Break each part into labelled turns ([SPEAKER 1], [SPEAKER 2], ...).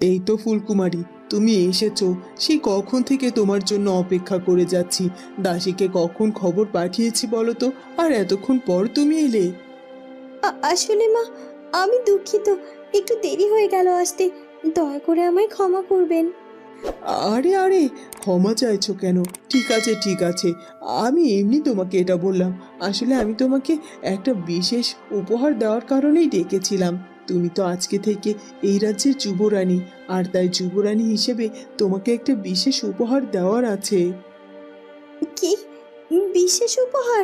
[SPEAKER 1] এই তো ফুলকুমারী, তুমি এসেছো। সেই কখন থেকে তোমার জন্য অপেক্ষা করে যাচ্ছি। দাসীকে কখন খবর পাঠিয়েছি বলো তো, আর এতক্ষণ পর তুমি এলে।
[SPEAKER 2] আসলে মা, আমি দুঃখিত, একটু দেরি হয়ে গেল আসতে। দয়া করে আমায় ক্ষমা করবেন।
[SPEAKER 1] আরে আরে, ক্ষমা চাইছো কেন? ঠিক আছে ঠিক আছে, আমি এমনি তোমাকে এটা বললাম। আসলে আমি তোমাকে একটা বিশেষ উপহার দেওয়ার কারণেই ডেকেছিলাম। তুমি তো আজকে থেকে এই রাজ্যের যুবরানী, আর তাই যুবরানী হিসেবে তোমাকে একটা বিশেষ উপহার দেওয়ার আছে।
[SPEAKER 2] কি বিশেষ উপহার?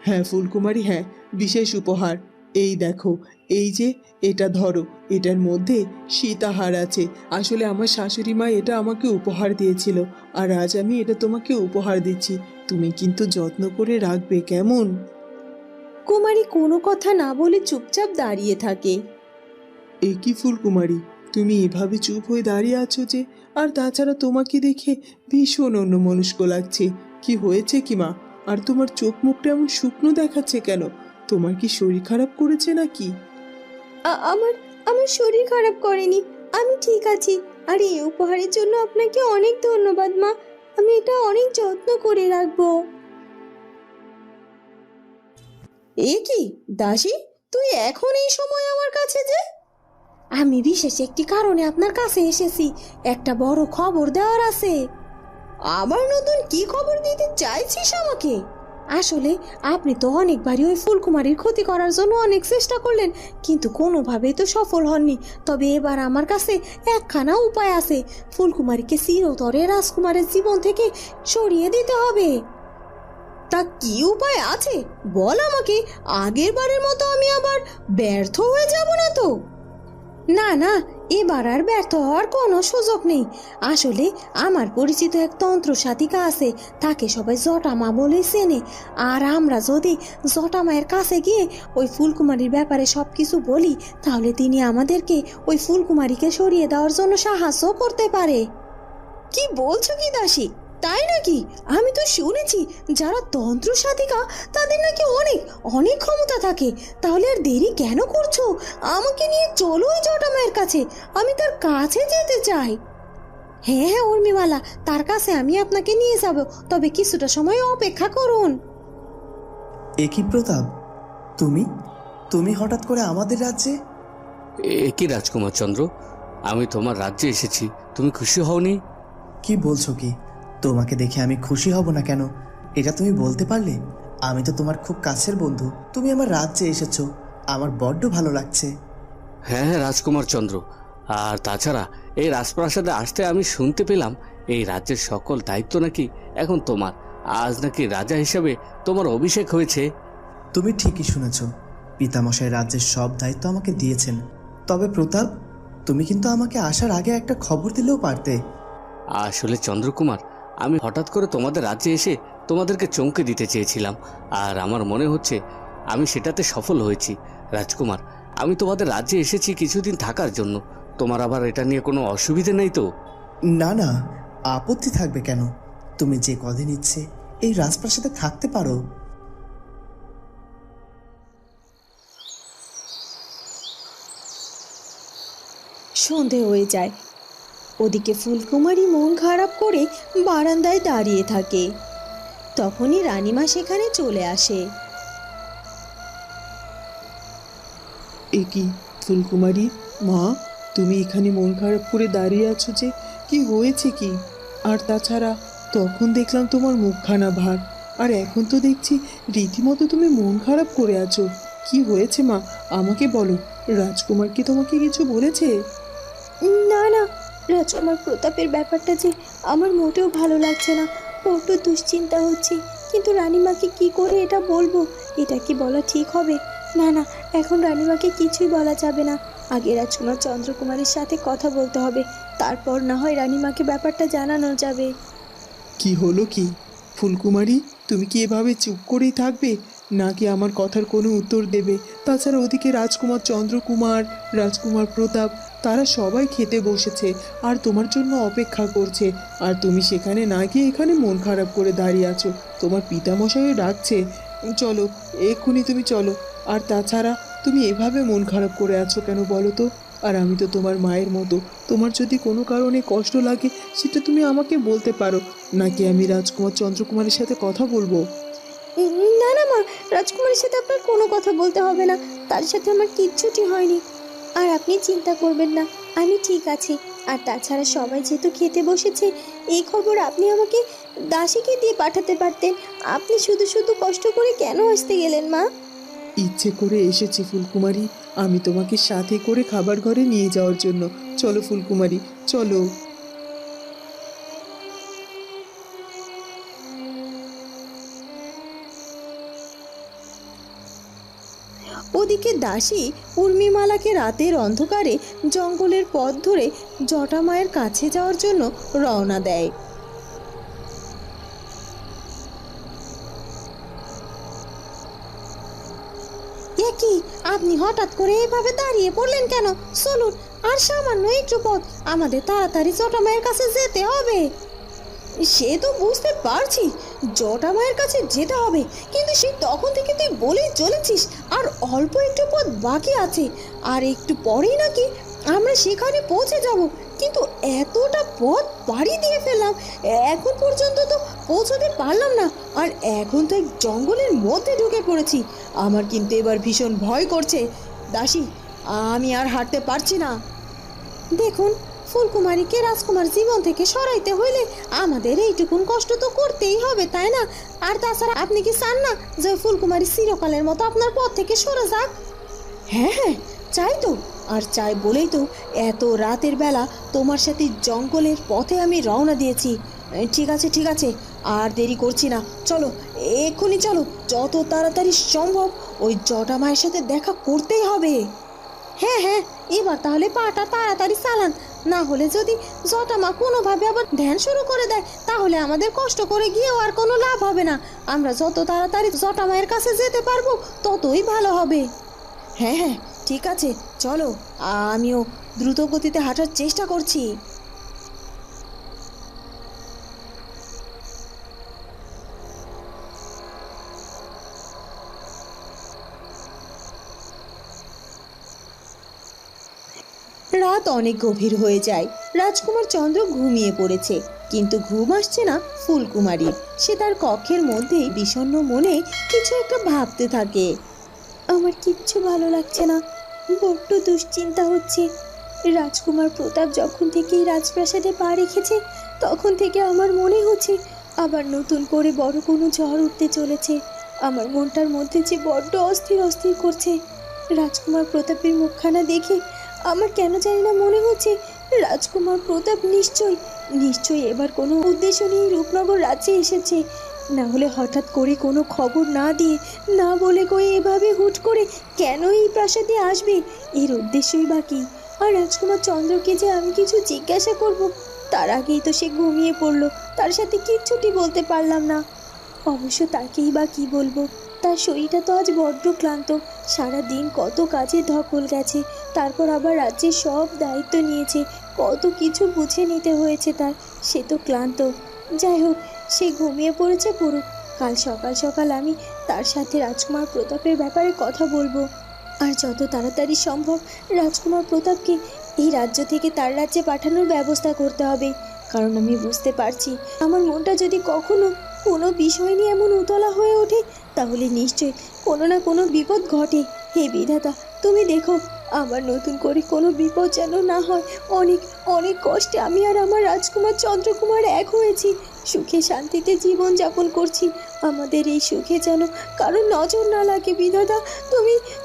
[SPEAKER 1] হ্যাঁ ফুলকুমারী, হ্যাঁ, বিশেষ উপহার। এই দেখো, এই যে, এটা ধরো। এটার মধ্যে সীতাহার আছে। আসলে আমার শাশুড়ি মা এটা আমাকে উপহার দিয়েছিল, আর আজ আমি এটা তোমাকে উপহার দিচ্ছি। তুমি কিন্তু যত্ন করে রাখবে, কেমন?
[SPEAKER 2] কুমারী কোনো কথা না বলে চুপচাপ দাঁড়িয়ে থাকে।
[SPEAKER 1] এ কি ফুলকুমারী, তুমি এভাবে চুপ হয়ে দাঁড়িয়ে আছো যে? আর তাছাড়া তোমাকে দেখে ভীষণ অন্যমনস্ক লাগছে। কি হয়েছে কি মা? আর তোমার চোখ মুখটা এমন শুকনো দেখাচ্ছে কেন? তোমার কি শরীর খারাপ করেছে নাকি?
[SPEAKER 2] আমার আমার শরীর খারাপ করেনি, আমি ঠিক আছি। আর এই উপহারের জন্য আপনাকে অনেক ধন্যবাদ মা, আমি এটা অনেক যত্ন করে রাখবো। এ কি দাসী, তুই এখন এই সময় আমার কাছে যে? আমি বিশেষ একটি কারণে আপনার কাছে এসেছি, একটা বড় খবর দেওয়ার আছে। আবার নতুন কি খবর দিতে চাইছিস আমাকে? আসলে আপনি তো অনেকবারই ওই ফুলকুমারীর ক্ষতি করার জন্য অনেক চেষ্টা করলেন, কিন্তু কোনোভাবেই তো সফল হননি। তবে এবার আমার কাছে একখানা উপায় আছে। ফুলকুমারীকে চিরতরে রাজকুমারের জীবন থেকে সরিয়ে দিতে হবে। তা কি উপায় আছে বল আমাকে, আগের বারের মতো আমি আবার ব্যর্থ হয়ে যাব না তো? না না, এবার আর ব্যর্থ হওয়ার কোনো সুযোগ নেই। আসলে আমার পরিচিত এক তন্ত্র সাধিকা আছে, তাকে সবাই জটামা বলে চেনে। আর আমরা যদি জটামায়ের কাছে গিয়ে ওই ফুলকুমারীর ব্যাপারে সবকিছু বলি, তাহলে তিনি আমাদেরকে ওই ফুলকুমারীকে সরিয়ে দেওয়ার জন্য সাহায্য করতে পারে। কি বলছো কি দাসী, তাই নাকি? আমি তো শুনেছি যারা তন্ত্র সাধিকা তাদের নাকি অনেক অনেক ক্ষমতা থাকে। তাহলে আর দেরি কেন করছো? আমাকে নিয়ে চলো ওই জটামায়ের কাছে, আমি তার কাছে যেতে চাই। হ্যাঁ হ্যাঁ উর্মিমালা, তার কাছে আমি আপনাকে নিয়ে যাব, তবে কিছুটা সময় অপেক্ষা করুন।
[SPEAKER 3] এ কি প্রতাপ, তুমি তুমি হঠাৎ করে আমাদের রাজ্যে?
[SPEAKER 4] এ কি রাজকুমার চন্দ্র, আমি তোমার রাজ্যে এসেছি, তুমি খুশি হওনি?
[SPEAKER 3] কি বলছো কি? তোমাকে দেখে আমি খুশি হব না কেন? এটা তুমি বলতে পারলে? আমি তো তোমার খুব কাছের বন্ধু, তুমি আমার রাজ্যে এসেছো, আমার বড্ড ভালো লাগছে।
[SPEAKER 4] হ্যাঁ হ্যাঁ রাজকুমার চন্দ্র, আর তাছাড়া এই রাজপ্রাসাদে আসতে আমি শুনতে পেলাম এই রাজ্যের সকল দায়িত্ব নাকি এখন তোমার। আজ নাকি রাজা হিসেবে তোমার অভিষেক হয়েছে।
[SPEAKER 3] তুমি ঠিকই শুনেছ, পিতামশাই রাজ্যের সব দায়িত্ব আমাকে দিয়েছেন। তবে প্রতাপ, তুমি কিন্তু আমাকে আসার আগে একটা খবর দিলেও পারতে।
[SPEAKER 4] আসলে চন্দ্রকুমার, আমি হঠাৎ করে তোমাদের রাজ্যে এসে তোমাদেরকে চমকে দিতে চেয়েছিলাম, আর আমার মনে হচ্ছে আমি সেটাতে সফল হয়েছি। রাজকুমার, আমি তোমাদের রাজ্যে এসেছি কিছুদিন থাকার জন্য। তোমার আবার এটা নিয়ে কোনো অসুবিধে নেই তো?
[SPEAKER 3] না না, আপত্তি থাকবে কেন? তুমি যে কদিন ইচ্ছে এই রাজপ্রাসাদে থাকতে পারো।
[SPEAKER 2] সন্ধে হয়ে যায়। ওদিকে ফুলকুমারী মন খারাপ করে বারান্দায় দাঁড়িয়ে থাকে। তখনই রানীমা সেখানে চলে আসে।
[SPEAKER 1] এ কি ফুলকুমারী মা, তুমি এখানে মন খারাপ করে দাঁড়িয়ে আছো যে? কি হয়েছে কি? আর তাছাড়া তখন দেখলাম তোমার মুখখানা ভার, আর এখন তো দেখছি রীতিমতো তুমি মন খারাপ করে আছো। কি হয়েছে মা, আমাকে বলো। রাজকুমার কি তোমাকে কিছু বলেছে?
[SPEAKER 2] না না, রাজকুমার প্রতাপের ব্যাপারটা যে আমার মোটেও ভালো লাগছে না, বড্ড দুশ্চিন্তা হচ্ছে। কিন্তু রানীমাকে কি করে এটা বলবো? এটা কি বলা ঠিক হবে? না না, এখন রানীমাকে কিছুই বলা যাবে না। আগে রাজকুমার চন্দ্রকুমারের সাথে কথা বলতে হবে, তারপর না হয় রানীমাকে ব্যাপারটা জানানো যাবে।
[SPEAKER 1] কি হলো কি ফুলকুমারী, তুমি কি এভাবে চুপ করেই থাকবে, নাকি আমার কথার কোনো উত্তর দেবে? তাছাড়া ওদিকে রাজকুমার চন্দ্রকুমার, রাজকুমার প্রতাপ, তারা সবাই খেতে বসেছে আর তোমার জন্য অপেক্ষা করছে, আর তুমি সেখানে না গিয়ে এখানে মন খারাপ করে দাঁড়িয়ে আছো। তোমার পিতামশাইও ডাকছে, চলো এক্ষুনি তুমি চলো। আর তাছাড়া তুমি এভাবে মন খারাপ করে আছো কেন বলো তো? আর আমি তো তোমার মায়ের মতো। তোমার যদি কোনো কারণে কষ্ট লাগে সেটা তুমি আমাকে বলতে পারো, নাকি আমি রাজকুমার চন্দ্রকুমারের সাথে কথা বলবো?
[SPEAKER 2] না না মা, রাজকুমারের সাথে আপনার কোনো কথা বলতে হবে না। তার সাথে আমার কিচ্ছুটি হয়নি। আর আপনি চিন্তা করবেন না, আমি ঠিক আছি। আর তাছাড়া সবাই যেহেতু খেতে বসেছে, এই খবর আপনি আমাকে দাসীকে দিয়ে পাঠাতে পারতেন। আপনি শুধু শুধু কষ্ট করে কেন আসতে গেলেন মা?
[SPEAKER 1] ইচ্ছে করে এসেছি ফুলকুমারী, আমি তোমাকে সাথে করে খাবার ঘরে নিয়ে যাওয়ার জন্য। চলো ফুলকুমারী, চলো।
[SPEAKER 2] ওদিকে দাসী উর্মিমালাকে রাতের অন্ধকারে জঙ্গলের পথ ধরে জটামায়ের কাছে যাওয়ার জন্য রওনা দেয়। এ কি, আপনি হঠাৎ করে এভাবে দাঁড়িয়ে পড়লেন কেন? চলুন, আর সামান্য একটু পথ, আমাদের তাড়াতাড়ি জটামায়ের কাছে যেতে হবে। সে তো বুঝতে পারছি জটামায়ের কাছে যেতে হবে, কিন্তু সেই তখন থেকে তুই বলেই চলেছিস আর অল্প একটু পথ বাকি আছে, আর একটু পরেই নাকি আমরা সেখানে পৌঁছে যাব। কিন্তু এতটা পথ পাড়ি দিয়ে ফেললাম, এখন পর্যন্ত তো পৌঁছতে পারলাম না, আর এখন তো এক জঙ্গলের মধ্যে ঢুকে পড়েছি। আমার কিন্তু এবার ভীষণ ভয় করছে দাসী, আমি আর হাঁটতে পারছি না। দেখুন, ফুলকুমারীকে রাজকুমার জীবন থেকে সরাইতে হইলে আমাদের এইটুকুন কষ্ট তো করতেই হবে, তাই না? আর তাছাড়া আপনি কি চান না যে ফুলকুমারী চিরকালের মতো আপনার পথ থেকে সরে যাক? হ্যাঁ হ্যাঁ, চাই তো। আর চাই বলেই তো এত রাতের বেলা তোমার সাথে জঙ্গলের পথে আমি রওনা দিয়েছি। ঠিক আছে ঠিক আছে, আর দেরি করছি না, চলো এক্ষুনি চলো, যত তাড়াতাড়ি সম্ভব ওই জটামায়ের সাথে দেখা করতেই হবে। হ্যাঁ হ্যাঁ, এবার তাহলে পাটা তাড়াতাড়ি চালান, না হলে যদি জটামা কোনোভাবে আবার ধ্যান শুরু করে দেয় তাহলে আমাদের কষ্ট করে গিয়েও আর কোনো লাভ হবে না। আমরা যত তাড়াতাড়ি জটামায়ের কাছে যেতে পারবো ততই ভালো হবে। হ্যাঁ হ্যাঁ ঠিক আছে, চলো, আমিও দ্রুত গতিতে হাঁটার চেষ্টা করছি। রাত অনেক গভীর হয়ে যায়। রাজকুমার চন্দ্র ঘুমিয়ে পড়েছে, কিন্তু ঘুম আসছে না ফুলকুমারীর। সে তার কক্ষের মধ্যেই বিষণ্ণ মনে কিছু একটা ভাবতে থাকে। আমার কিচ্ছু ভালো লাগছে না, বড্ড দুশ্চিন্তা হচ্ছে। রাজকুমার প্রতাপ যখন থেকে এই রাজপ্রাসাদে পা রেখেছে তখন থেকে আমার মনে হচ্ছে আবার নতুন করে বড় কোনো ঝড় উঠতে চলেছে। আমার মনটার মধ্যে যে বড্ড অস্থির অস্থির করছে। রাজকুমার প্রতাপের মুখখানা দেখে আমার কেন জানি না মনে হচ্ছে রাজকুমার প্রতাপ নিশ্চয়ই এবার কোনো উদ্দেশ্য নিয়ে রূপনগর রাজ্যে এসেছে। না হলে হঠাৎ করে কোনো খবর না দিয়ে, না বলে কয়ে এভাবে হুট করে কেন এই প্রাসাদে আসবে? এর উদ্দেশ্যই বা কী? আর রাজকুমার চন্দ্রকে যে আমি কিছু জিজ্ঞাসা করব তার আগেই তো সে ঘুমিয়ে পড়লো, তার সাথে কিচ্ছুটি বলতে পারলাম না। অবশ্য তাকেই বা কী বলবো, তার শরীরটা তো আজ বড্ড ক্লান্ত। সারা দিন কত কাজে ধকল গেছে, তারপর আবার রাজ্যের সব দায়িত্ব নিয়েছে, কত কিছু বুঝে নিতে হয়েছে তার, সে তো ক্লান্ত। যাই হোক, সে ঘুমিয়ে পড়েছে পড়ুক, কাল সকাল সকাল আমি তার সাথে রাজকুমার প্রতাপের ব্যাপারে কথা বলবো। আর যত তাড়াতাড়ি সম্ভব রাজকুমার প্রতাপকে এই রাজ্য থেকে তার রাজ্যে পাঠানোর ব্যবস্থা করতে হবে। কারণ আমি বুঝতে পারছি আমার মনটা যদি কখনো কোনো বিষয় নিয়ে এমন উতলা হয়ে ওঠে তাহলে নিশ্চয়ই কোনো না কোনো বিপদ ঘটে। হে বিধাতা, তুমি দেখো আমার নতুন করে কোনো বিপদ যেন না হয়। অনেক অনেক কষ্টে আমি আর আমার রাজকুমার চন্দ্রকুমার এক হয়েছি, সুখে শান্তিতে জীবন যাপন করছি। আমাদের এই সুখে যেন কারোর নজর না লাগে। বিধাতা,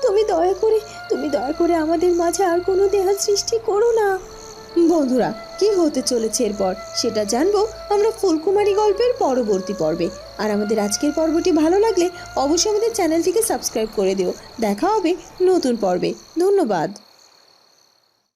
[SPEAKER 2] তুমি দয়া করে আমাদের মাঝে আর কোনো দেহা সৃষ্টি করো না। বন্ধুরা, কি হতে চলেছে এরপর সেটা জানবো আমরা ফুলকুমারী গল্পের পরবর্তী পর্বে। আর আমাদের আজকের পর্বটি ভালো লাগলে অবশ্যই আমাদের চ্যানেলটিকে সাবস্ক্রাইব করে দিও। দেখা হবে নতুন পর্বে। ধন্যবাদ।